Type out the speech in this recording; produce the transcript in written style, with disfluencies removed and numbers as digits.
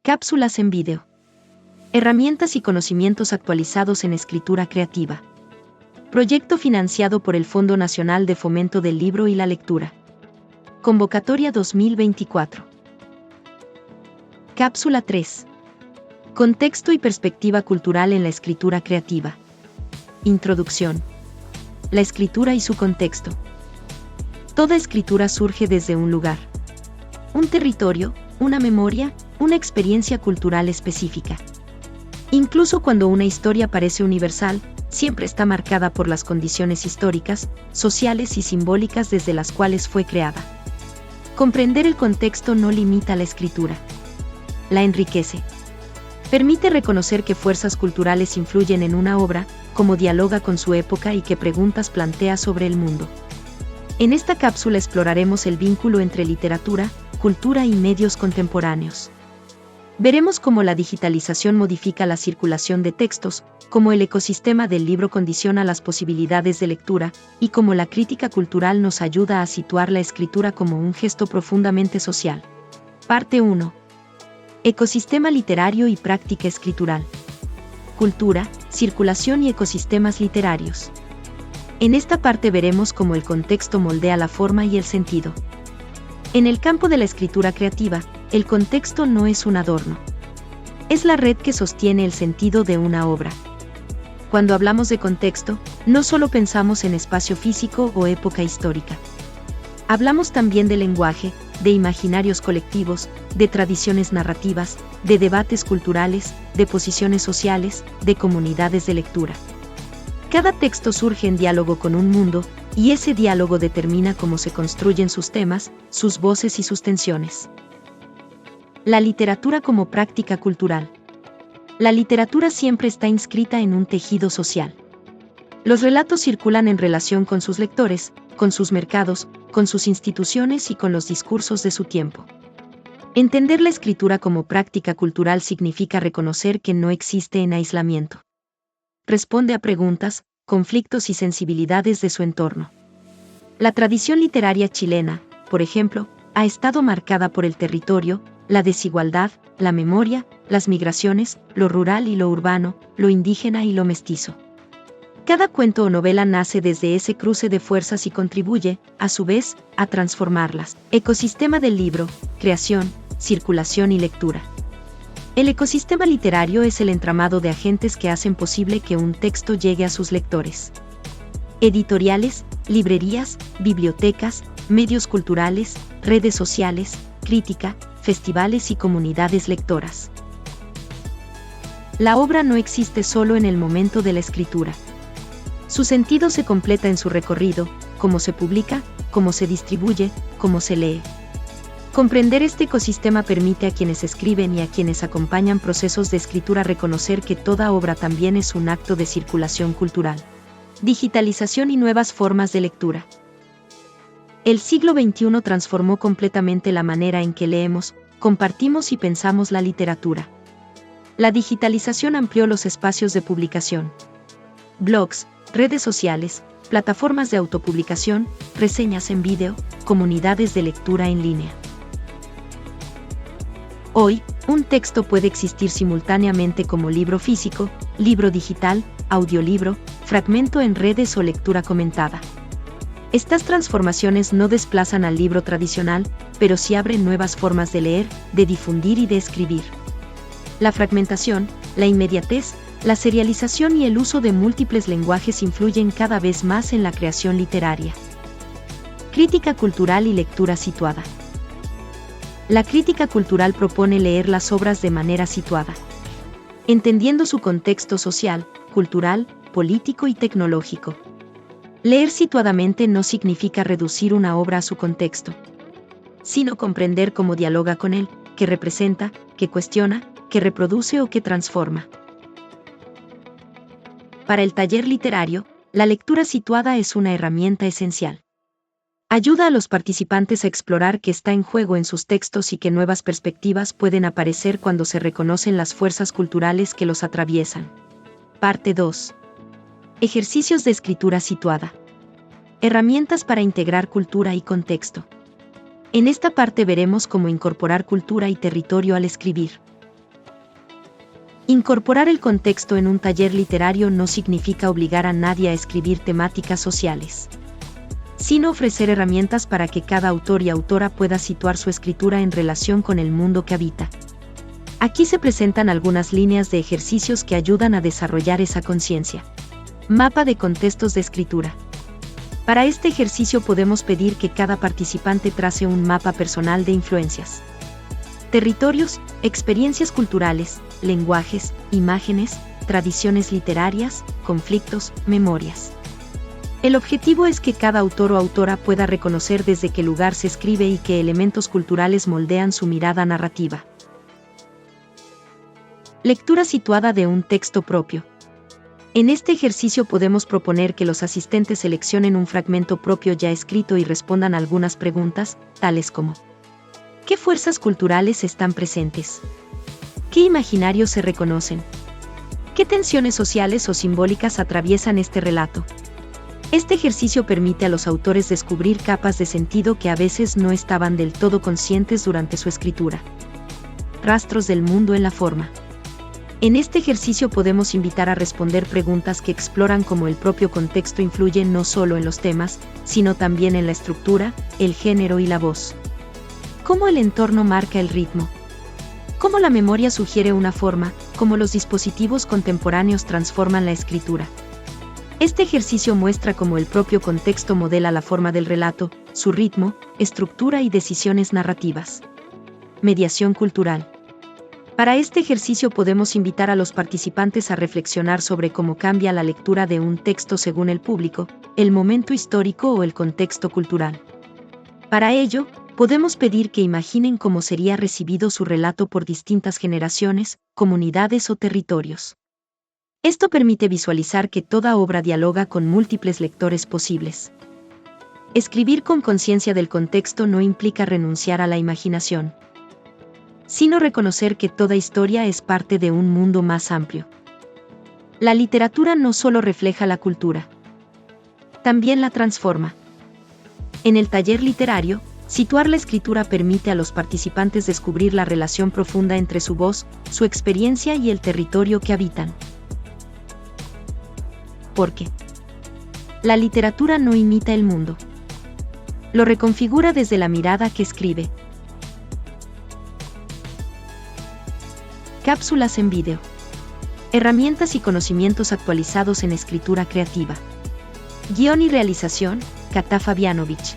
Cápsulas en vídeo. Herramientas y conocimientos actualizados en escritura creativa. Proyecto financiado por el Fondo Nacional de Fomento del Libro y la Lectura. Convocatoria 2024. Cápsula 3. Contexto y perspectiva cultural en la escritura creativa. Introducción. La escritura y su contexto. Toda escritura surge desde un lugar, un territorio, una memoria, una experiencia cultural específica. Incluso cuando una historia parece universal, siempre está marcada por las condiciones históricas, sociales y simbólicas desde las cuales fue creada. Comprender el contexto no limita la escritura. La enriquece. Permite reconocer qué fuerzas culturales influyen en una obra, cómo dialoga con su época y qué preguntas plantea sobre el mundo. En esta cápsula exploraremos el vínculo entre literatura, cultura y medios contemporáneos. Veremos cómo la digitalización modifica la circulación de textos, cómo el ecosistema del libro condiciona las posibilidades de lectura, y cómo la crítica cultural nos ayuda a situar la escritura como un gesto profundamente social. Parte 1. Ecosistema literario y práctica escritural. Cultura, circulación y ecosistemas literarios. En esta parte veremos cómo el contexto moldea la forma y el sentido. En el campo de la escritura creativa, el contexto no es un adorno. Es la red que sostiene el sentido de una obra. Cuando hablamos de contexto, no solo pensamos en espacio físico o época histórica. Hablamos también de lenguaje, de imaginarios colectivos, de tradiciones narrativas, de debates culturales, de posiciones sociales, de comunidades de lectura. Cada texto surge en diálogo con un mundo, y ese diálogo determina cómo se construyen sus temas, sus voces y sus tensiones. La literatura como práctica cultural. La literatura siempre está inscrita en un tejido social. Los relatos circulan en relación con sus lectores, con sus mercados, con sus instituciones y con los discursos de su tiempo. Entender la escritura como práctica cultural significa reconocer que no existe en aislamiento. Responde a preguntas, conflictos y sensibilidades de su entorno. La tradición literaria chilena, por ejemplo, ha estado marcada por el territorio, la desigualdad, la memoria, las migraciones, lo rural y lo urbano, lo indígena y lo mestizo. Cada cuento o novela nace desde ese cruce de fuerzas y contribuye, a su vez, a transformarlas. Ecosistema del libro, creación, circulación y lectura. El ecosistema literario es el entramado de agentes que hacen posible que un texto llegue a sus lectores. Editoriales, librerías, bibliotecas, medios culturales, redes sociales, crítica, festivales y comunidades lectoras. La obra no existe solo en el momento de la escritura. Su sentido se completa en su recorrido, cómo se publica, cómo se distribuye, cómo se lee. Comprender este ecosistema permite a quienes escriben y a quienes acompañan procesos de escritura reconocer que toda obra también es un acto de circulación cultural. Digitalización y nuevas formas de lectura. El siglo XXI transformó completamente la manera en que leemos, compartimos y pensamos la literatura. La digitalización amplió los espacios de publicación. Blogs, redes sociales, plataformas de autopublicación, reseñas en vídeo, comunidades de lectura en línea. Hoy, un texto puede existir simultáneamente como libro físico, libro digital, audiolibro, fragmento en redes o lectura comentada. Estas transformaciones no desplazan al libro tradicional, pero sí abren nuevas formas de leer, de difundir y de escribir. La fragmentación, la inmediatez, la serialización y el uso de múltiples lenguajes influyen cada vez más en la creación literaria. Crítica cultural y lectura situada. La crítica cultural propone leer las obras de manera situada, entendiendo su contexto social, cultural, político y tecnológico. Leer situadamente no significa reducir una obra a su contexto, sino comprender cómo dialoga con él, qué representa, qué cuestiona, qué reproduce o qué transforma. Para el taller literario, la lectura situada es una herramienta esencial. Ayuda a los participantes a explorar qué está en juego en sus textos y qué nuevas perspectivas pueden aparecer cuando se reconocen las fuerzas culturales que los atraviesan. Parte 2. Ejercicios de escritura situada. Herramientas para integrar cultura y contexto. En esta parte veremos cómo incorporar cultura y territorio al escribir. Incorporar el contexto en un taller literario no significa obligar a nadie a escribir temáticas sociales, sino ofrecer herramientas para que cada autor y autora pueda situar su escritura en relación con el mundo que habita. Aquí se presentan algunas líneas de ejercicios que ayudan a desarrollar esa conciencia. Mapa de contextos de escritura. Para este ejercicio podemos pedir que cada participante trace un mapa personal de influencias, territorios, experiencias culturales, lenguajes, imágenes, tradiciones literarias, conflictos, memorias. El objetivo es que cada autor o autora pueda reconocer desde qué lugar se escribe y qué elementos culturales moldean su mirada narrativa. Lectura situada de un texto propio. En este ejercicio podemos proponer que los asistentes seleccionen un fragmento propio ya escrito y respondan algunas preguntas, tales como: ¿qué fuerzas culturales están presentes? ¿Qué imaginarios se reconocen? ¿Qué tensiones sociales o simbólicas atraviesan este relato? Este ejercicio permite a los autores descubrir capas de sentido que a veces no estaban del todo conscientes durante su escritura. Rastros del mundo en la forma. En este ejercicio podemos invitar a responder preguntas que exploran cómo el propio contexto influye no solo en los temas, sino también en la estructura, el género y la voz. ¿Cómo el entorno marca el ritmo? ¿Cómo la memoria sugiere una forma? ¿Cómo los dispositivos contemporáneos transforman la escritura? Este ejercicio muestra cómo el propio contexto modela la forma del relato, su ritmo, estructura y decisiones narrativas. Mediación cultural. Para este ejercicio podemos invitar a los participantes a reflexionar sobre cómo cambia la lectura de un texto según el público, el momento histórico o el contexto cultural. Para ello, podemos pedir que imaginen cómo sería recibido su relato por distintas generaciones, comunidades o territorios. Esto permite visualizar que toda obra dialoga con múltiples lectores posibles. Escribir con conciencia del contexto no implica renunciar a la imaginación, sino reconocer que toda historia es parte de un mundo más amplio. La literatura no solo refleja la cultura, también la transforma. En el taller literario, situar la escritura permite a los participantes descubrir la relación profunda entre su voz, su experiencia y el territorio que habitan. Porque la literatura no imita el mundo, lo reconfigura desde la mirada que escribe. Cápsulas en vídeo. Herramientas y conocimientos actualizados en escritura creativa. Guión y realización, Kata Fabianovich.